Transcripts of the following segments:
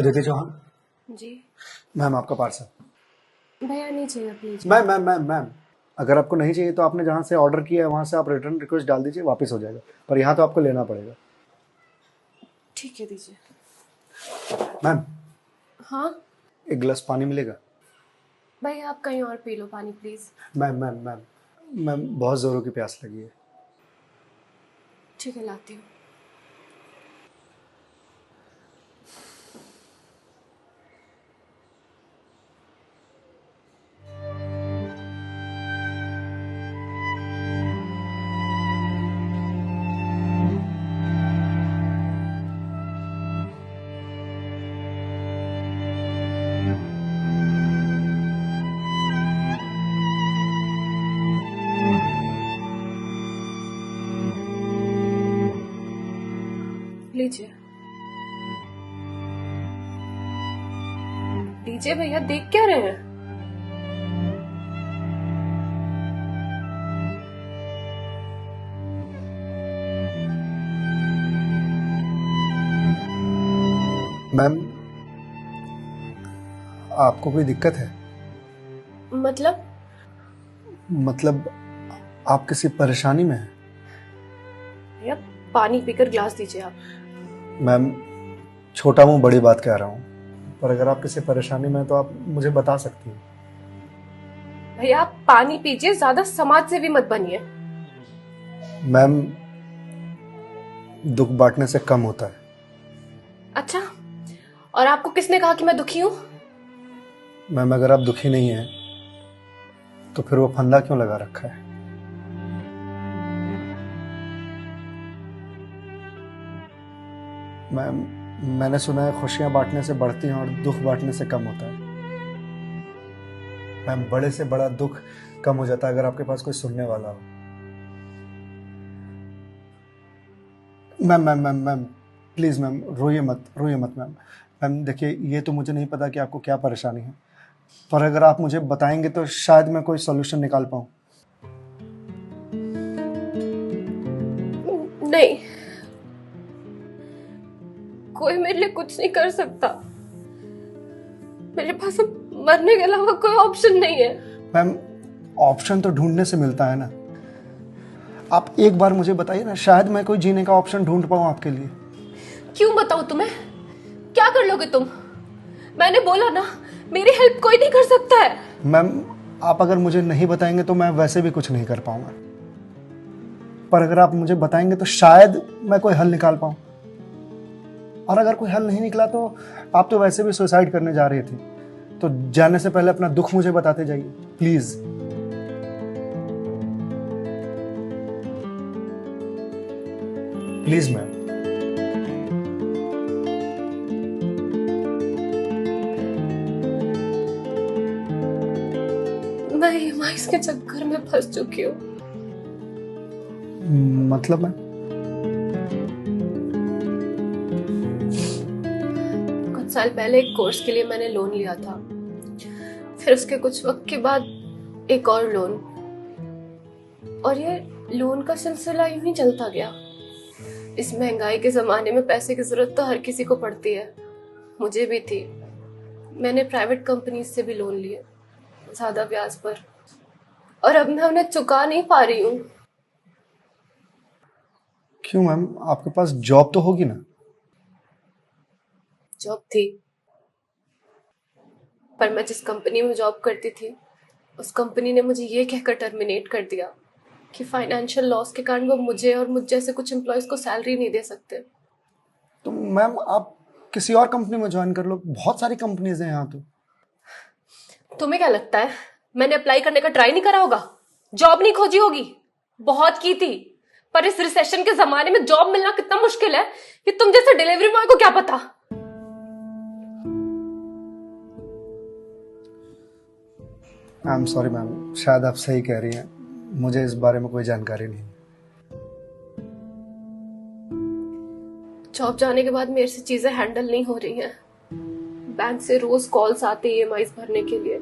अदिति चौहान। जी ma'am आपका parcel. भैया नहीं चाहिए प्लीज। मैम अगर आपको नहीं चाहिए तो आपने जहाँ से ऑर्डर किया है वहाँ से आप रिटर्न रिक्वेस्ट डाल दीजिए, वापस हो जाएगा, पर यहाँ तो आपको लेना पड़ेगा। ठीक है दीजिए। मैम हाँ एक गिलास पानी मिलेगा? भैया आप कहीं और पी लो पानी प्लीज। मैम बहुत ज़ोरों की प्यास लगी है। ठीक है लाती हूँ। लीजिए लीजिए भैया, देख क्या रहे हैं? मैम आपको कोई दिक्कत है? मतलब आप किसी परेशानी में हैं? भैया पानी पीकर ग्लास दीजिए आप। मैम छोटा मुंह बड़ी बात कह रहा हूँ, पर अगर आप किसी परेशानी में हैं तो आप मुझे बता सकती हैं। भैया आप पानी पीजिए, ज्यादा समाज से भी मत बनिए। मैम दुख बांटने से कम होता है। अच्छा, और आपको किसने कहा कि मैं दुखी हूँ? मैम अगर आप दुखी नहीं हैं तो फिर वो फंदा क्यों लगा रखा है? मैम मैंने सुना है खुशियां बांटने से बढ़ती हैं और दुख बांटने से कम होता है। मैम बड़े से बड़ा दुख कम हो जाता है अगर आपके पास कोई सुनने वाला हो। मैम प्लीज मैम रोइए मत मैम। मैम देखिए ये तो मुझे नहीं पता कि आपको क्या परेशानी है, पर अगर आप मुझे बताएंगे तो शायद मैं कोई सॉल्यूशन निकाल पाऊं। नहीं, कोई मेरे लिए कुछ नहीं कर सकता। मेरे पास अब मरने के अलावा कोई ऑप्शन नहीं है। मैम ऑप्शन तो ढूंढने से मिलता है ना। आप एक बार मुझे बताइए ना, शायद मैं कोई जीने का ऑप्शन ढूंढ पाऊं आपके लिए। क्यों बताऊं तुम्हें? क्या कर लोगे तुम? मैंने बोला ना, मेरी हेल्प कोई नहीं कर सकता है। मैम आप अगर मुझे नहीं बताएंगे तो मैं वैसे भी कुछ नहीं कर पाऊंगा, पर अगर आप मुझे बताएंगे तो शायद मैं कोई हल निकाल पाऊं। और अगर कोई हल नहीं निकला तो आप तो वैसे भी सुसाइड करने जा रही थी, तो जाने से पहले अपना दुख मुझे बताते जाइए प्लीज। Please ma'am. मैं ईएमआईज़ के चक्कर में फंस चुकी हूँ। मतलब मैम? कुछ साल पहले एक कोर्स के लिए मैंने लोन लिया था, फिर उसके कुछ वक्त के बाद एक और लोन, और ये लोन का सिलसिला यूं ही चलता गया। इस महंगाई के जमाने में पैसे की जरूरत तो हर किसी को पड़ती है, मुझे भी थी। मैंने प्राइवेट कंपनी से भी लोन लिए, ज्यादा ब्याज पर, और अब मैं उन्हें चुका नहीं पा रही हूँ। क्यों मैम, आपके पास जॉब तो होगी ना? जॉब थी, पर मैं जिस कंपनी में जॉब करती थी उस कंपनी ने मुझे ये कहकर टर्मिनेट कर दिया कि फाइनेंशियल लॉस के कारण वो मुझे और मुझ जैसे कुछ एम्प्लॉयज को सैलरी नहीं दे सकते। तो मैम आप किसी और कंपनी में ज्वाइन कर लो, बहुत सारी कंपनीज हैं यहाँ तो। तुम्हें क्या लगता है मैंने अप्लाई करने का ट्राई नहीं करा होगा? जॉब नहीं खोजी होगी? बहुत की थी, पर इस रिसेशन के जमाने में जॉब मिलना कितना मुश्किल है कि तुम जैसे डिलीवरी बॉय को क्या पता। आई एम सॉरी मैम, शायद आप सही कह रही हैं, मुझे इस बारे में कोई जानकारी नहीं। जॉब जाने के बाद मेरे से चीजें हैंडल नहीं हो रही हैं। बैंक से रोज कॉल्स आते ईएमआईज़ भरने के लिए,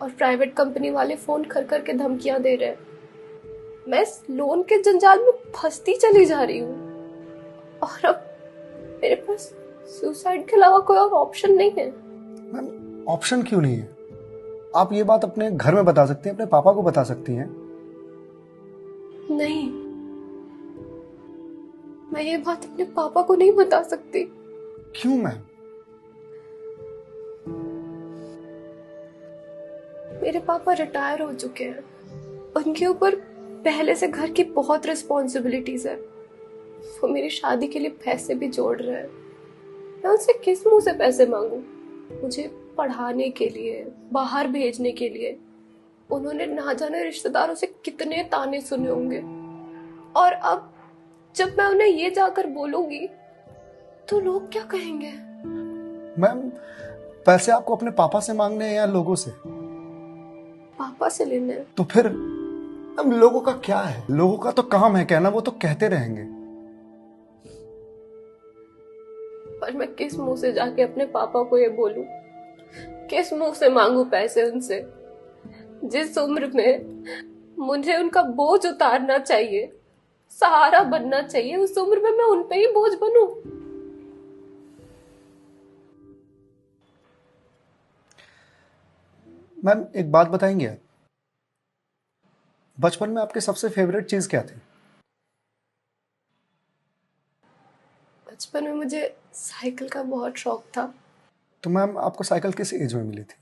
और प्राइवेट कंपनी वाले फोन कर करके धमकियां दे रहे हैं। मैं इस लोन के जंजाल में फंसती चली जा रही हूँ, और अब मेरे पास सुसाइड के अलावा कोई और ऑप्शन नहीं है। मैम ऑप्शन क्यों नहीं है? आप ये बात अपने घर में बता सकती हैं, अपने पापा को बता सकती हैं। नहीं, मैं ये बात अपने पापा को नहीं बता सकती। क्यों मैम? मेरे पापा रिटायर हो चुके हैं, उनके ऊपर पहले से घर की बहुत रिस्पॉन्सिबिलिटीज है। वो मेरी शादी के लिए पैसे भी जोड़ रहे हैं। मैं उनसे किस मुंह से पैसे मांगू? मुझे पढ़ाने के लिए, बाहर भेजने के लिए उन्होंने ना जाने रिश्तेदारों से कितने ताने सुने होंगे। और अब जब मैं उन्हें ये जाकर बोलूंगी तो लोग क्या कहेंगे? मैम पैसे आपको अपने पापा से मांगने हैं या लोगों से? पापा से लेने हैं। तो फिर अब लोगों का क्या है? लोगों का तो काम है कहना, वो तो कहते रहेंगे। पर मैं किस मुंह से जाके अपने पापा को ये बोलूं? किस मुंह से मांगू पैसे उनसे? जिस उम्र में मुझे उनका बोझ उतारना चाहिए, सहारा बनना चाहिए, उस उम्र में मैं उन पे ही बोझ बनूं? मैम एक बात बताएंगे आप? बचपन में आपकी सबसे फेवरेट चीज क्या थी? बचपन में मुझे साइकिल का बहुत शौक था। तो मैम आपको साइकिल किस एज में मिली थी?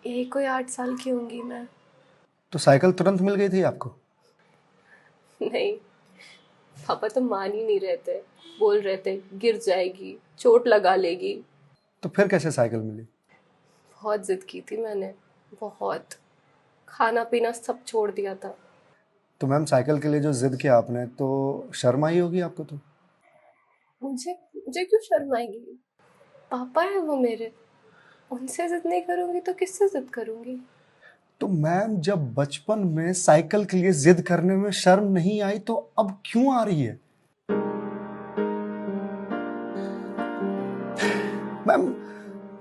यही कोई 8 साल की होंगी मैं। तो साइकिल तुरंत मिल गई थी आपको? नहीं, पापा तो मान ही नहीं रहे थे। बोल रहे थे गिर जाएगी, चोट लगा लेगी। तो फिर कैसे साइकिल मिली? बहुत जिद की थी मैंने, बहुत। खाना पीना सब छोड़ दिया था। तो मैम साइकिल के लिए जो जिद किया आपने, तो शर्म आई होगी आपको? तो मुझे मुझे क्यों शर्म आएगी? पापा है वो मेरे, उनसे जिद नहीं करूंगी तो किससे जिद करूंगी? तो मैम जब बचपन में साइकिल के लिए जिद करने में शर्म नहीं आई तो अब क्यों आ रही है? मैम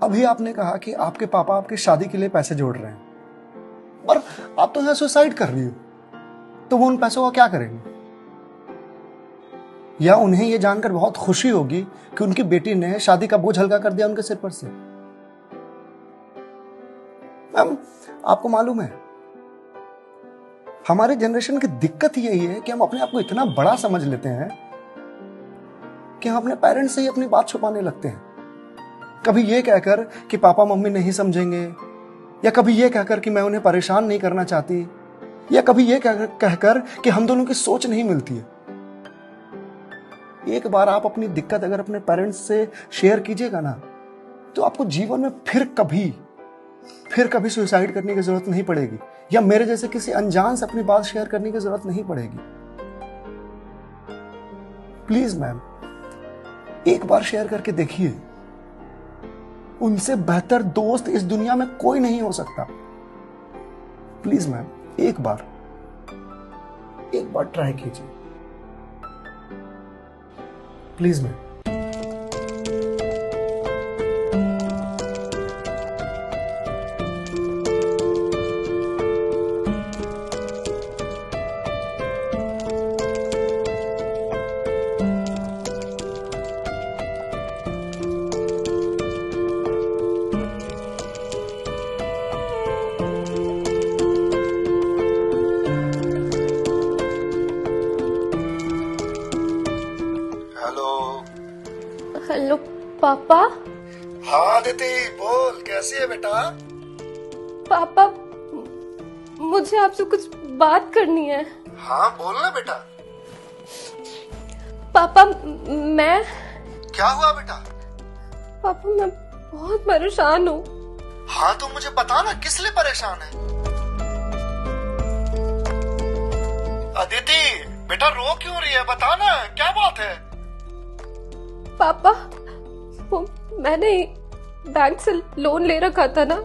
अभी आपने कहा कि आपके पापा आपकी शादी के लिए पैसे जोड़ रहे हैं, और आप तो यहां सुसाइड कर रही हो। तो वो उन पैसों का क्या करेंगे? या उन्हें यह जानकर बहुत खुशी होगी कि उनकी बेटी ने शादी का बोझ हल्का कर दिया उनके सिर पर से। मैम आपको मालूम है, हमारे जनरेशन की दिक्कत यही है कि हम अपने आप को इतना बड़ा समझ लेते हैं कि हम अपने पेरेंट्स से ही अपनी बात छुपाने लगते हैं। कभी ये कहकर कि पापा मम्मी नहीं समझेंगे, या कभी ये कहकर कि मैं उन्हें परेशान नहीं करना चाहती, या कभी ये कहकर कि हम दोनों की सोच नहीं मिलती है। एक बार आप अपनी दिक्कत अगर अपने पेरेंट्स से शेयर कीजिएगा ना, तो आपको जीवन में फिर कभी सुसाइड करने की जरूरत नहीं पड़ेगी, या मेरे जैसे किसी अनजान से अपनी बात शेयर करने की जरूरत नहीं पड़ेगी। प्लीज मैम एक बार शेयर करके देखिए। उनसे बेहतर दोस्त इस दुनिया में कोई नहीं हो सकता। प्लीज मैम एक बार ट्राई कीजिए, प्लीज मैम। हेलो पापा। हाँ दीदी बोल, कैसी है बेटा? पापा मुझे आपसे कुछ बात करनी है। हाँ बोल ना बेटा। पापा मैं क्या हुआ बेटा? पापा मैं बहुत परेशान हूँ। हाँ तो मुझे बता ना, किस लिए परेशान है? अदिति बेटा रो क्यों रही है, बता ना क्या बात है? पापा वो मैंने बैंक से लोन ले रखा था ना,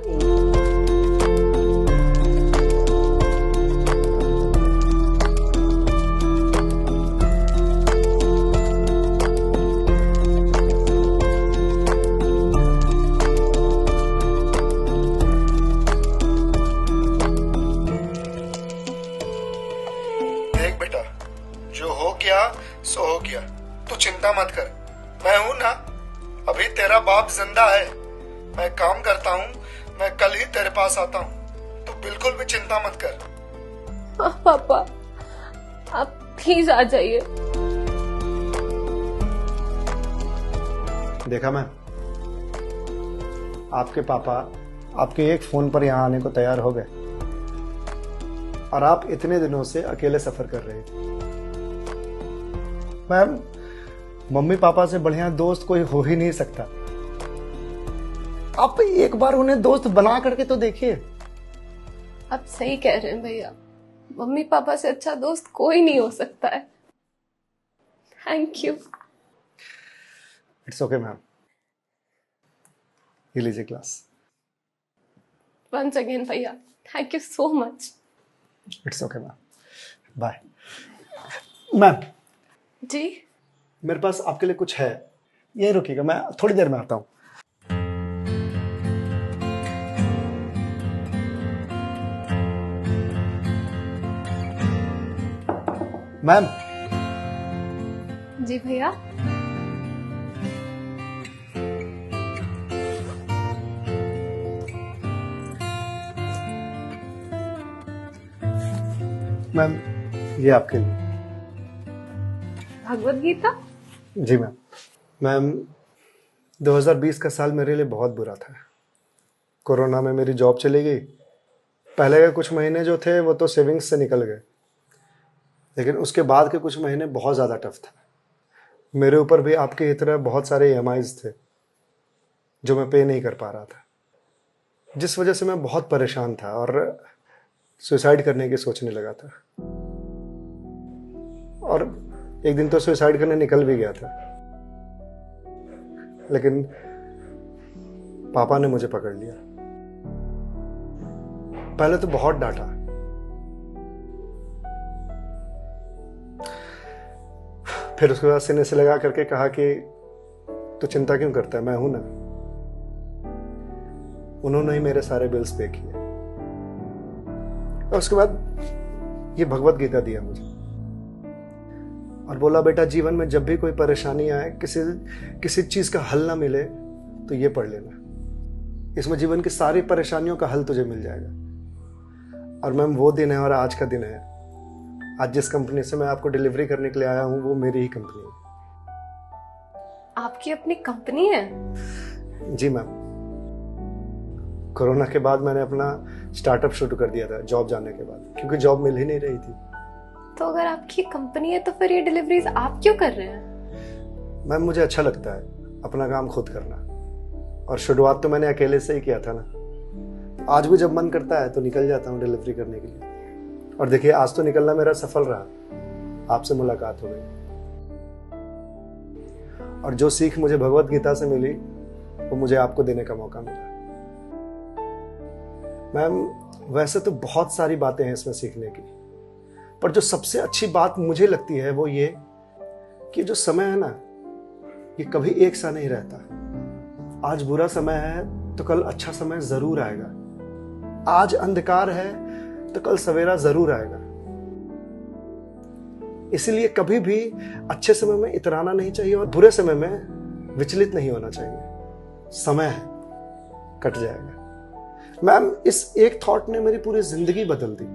देख बेटा, जो हो गया सो हो गया, तू चिंता मत कर, मैं हूं ना, अभी तेरा बाप जिंदा है, मैं काम करता हूँ, मैं कल ही तेरे पास आता हूँ, तो बिल्कुल भी चिंता मत कर। हाँ पापा, आप प्लीज आ जाइए। देखा मैं, आपके पापा आपके एक फोन पर यहाँ आने को तैयार हो गए और आप इतने दिनों से अकेले सफर कर रहे थे। मैम, मम्मी पापा से बढ़िया दोस्त कोई हो ही नहीं सकता। आप एक बार उन्हें दोस्त बना करके तो देखिए। आप सही कह रहे हैं भैया, मम्मी पापा से अच्छा दोस्त कोई नहीं हो सकता है। Thank you. It's okay ma'am, ये लीजिए क्लास। वंस अगेन भैया, thank you so much. It's okay ma'am, bye. Ma'am ji? मेरे पास आपके लिए कुछ है, यही रुकिएगा, मैं थोड़ी देर में आता हूँ। मैम। जी भैया। मैम, ये आपके लिए। भगवत गीता? जी मैम। मैम, 2020 का साल मेरे लिए बहुत बुरा था। कोरोना में मेरी जॉब चली गई। पहले के कुछ महीने जो थे वो तो सेविंग्स से निकल गए, लेकिन उसके बाद के कुछ महीने बहुत ज़्यादा टफ था। मेरे ऊपर भी आपके ही तरह बहुत सारे EMIs थे जो मैं पे नहीं कर पा रहा था, जिस वजह से मैं बहुत परेशान था और सुसाइड करने की सोचने लगा था। और एक दिन तो सुसाइड करने निकल भी गया था, लेकिन पापा ने मुझे पकड़ लिया। पहले तो बहुत डांटा, फिर उसके बाद सीने से लगा करके कहा कि तू चिंता क्यों करता है, मैं हूं ना। उन्होंने ही मेरे सारे बिल्स पे किए और उसके बाद ये भगवत गीता दिया मुझे और बोला, बेटा जीवन में जब भी कोई परेशानी आए, किसी चीज का हल ना मिले तो ये पढ़ लेना। इसमें जीवन की सारी परेशानियों का हल तुझे मिल जाएगा। और मैम, वो दिन है और आज का दिन है। आज जिस कंपनी से मैं आपको डिलीवरी करने के लिए आया हूं वो मेरी ही कंपनी है। आपकी अपनी कंपनी है? जी मैम। कोरोना के बाद मैंने अपना स्टार्टअप शुरू कर दिया था जॉब जाने के बाद, क्योंकि जॉब मिल ही नहीं रही थी। तो अगर आपकी कंपनी है तो फिर ये डिलीवरीज आप क्यों कर रहे हैं? मैम, मुझे अच्छा लगता है अपना काम खुद करना, और शुरुआत तो मैंने अकेले से ही किया था ना। आज भी जब मन करता है तो निकल जाता हूँ डिलीवरी करने के लिए। और देखिए, आज तो निकलना मेरा सफल रहा, आपसे मुलाकात हो गई। और जो सीख मुझे भगवत गीता से मिली वो मुझे आपको देने का मौका मिला। मैम, वैसे तो बहुत सारी बातें हैं इसमें सीखने की, पर जो सबसे अच्छी बात मुझे लगती है वो ये कि जो समय है ना, ये कभी एक सा नहीं रहता। आज बुरा समय है तो कल अच्छा समय जरूर आएगा। आज अंधकार है तो कल सवेरा जरूर आएगा। इसलिए कभी भी अच्छे समय में इतराना नहीं चाहिए और बुरे समय में विचलित नहीं होना चाहिए। समय है, कट जाएगा। मैम, इस एक थॉट ने मेरी पूरी जिंदगी बदल दी।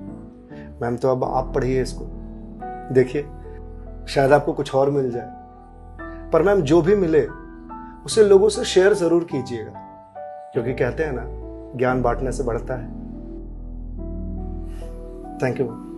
मैम, तो अब आप पढ़िए इसको, देखिए शायद आपको कुछ और मिल जाए। पर मैम, जो भी मिले उसे लोगों से शेयर जरूर कीजिएगा, क्योंकि कहते हैं ना, ज्ञान बांटने से बढ़ता है। Thank you ma'am.